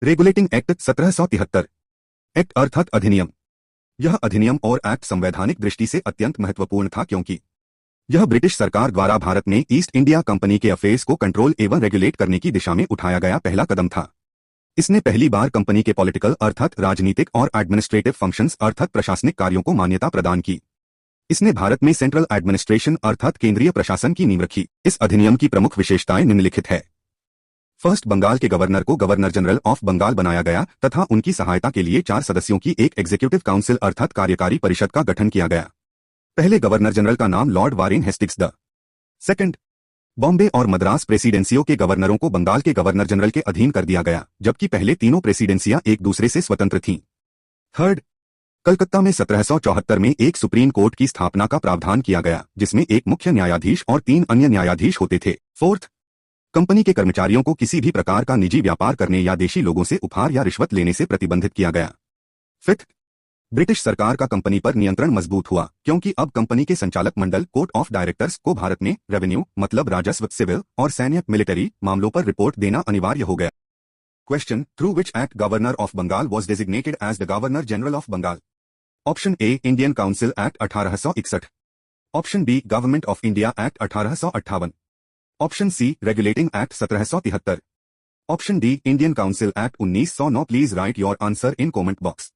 Regulating act 1773। Act अर्थात अधिनियम। यह अधिनियम और एक्ट संवैधानिक दृष्टि से अत्यंत महत्वपूर्ण था क्योंकि यह ब्रिटिश सरकार द्वारा भारत में ईस्ट इंडिया कंपनी के अफेयर्स को कंट्रोल एवं रेगुलेट करने की दिशा में उठाया गया पहला कदम था। इसने पहली बार कंपनी के पॉलिटिकल अर्थात राजनीतिक और एडमिनिस्ट्रेटिव फंक्शंस अर्थात प्रशासनिक कार्यों को मान्यता प्रदान की। इसने भारत में सेंट्रल एडमिनिस्ट्रेशन अर्थात केंद्रीय प्रशासन की नींव रखी। इस अधिनियम की प्रमुख विशेषताएं निम्नलिखित है। फर्स्ट, बंगाल के गवर्नर को गवर्नर जनरल ऑफ बंगाल बनाया गया तथा उनकी सहायता के लिए 4 सदस्यों की एक एग्जीक्यूटिव काउंसिल अर्थात कार्यकारी परिषद का गठन किया गया। पहले गवर्नर जनरल का नाम Lord Warren Hastings the second. Bombay और मद्रास प्रेसिडेंसियों के गवर्नरों को बंगाल के गवर्नर जनरल के अधीन कर दिया गया, जबकि पहले तीनों प्रेसिडेंसियां एक दूसरे से स्वतंत्र थीं। थर्ड, कलकत्ता में 1774 में एक सुप्रीम कोर्ट की स्थापना का प्रावधान किया गया, जिसमें एक मुख्य न्यायाधीश और 3 अन्य न्यायाधीश होते थे। फोर्थ, कंपनी के कर्मचारियों को किसी भी प्रकार का निजी व्यापार करने या देशी लोगों से उपहार या रिश्वत लेने से प्रतिबंधित किया गया। फिफ्थ, ब्रिटिश सरकार का कंपनी पर नियंत्रण मजबूत हुआ क्योंकि अब कंपनी के संचालक मंडल कोर्ट ऑफ डायरेक्टर्स को भारत में रेवेन्यू मतलब राजस्व, सिविल और सैन्य मिलिट्री मामलों पर रिपोर्ट देना अनिवार्य हो गया। Question, through which act governor of Bengal was designated as the governor general of Bengal? Option A, Indian council act 1861। Option B, government of India act 1858। Option C, regulating act 1773। Option D, Indian council act 1909। Please write your answer in comment box.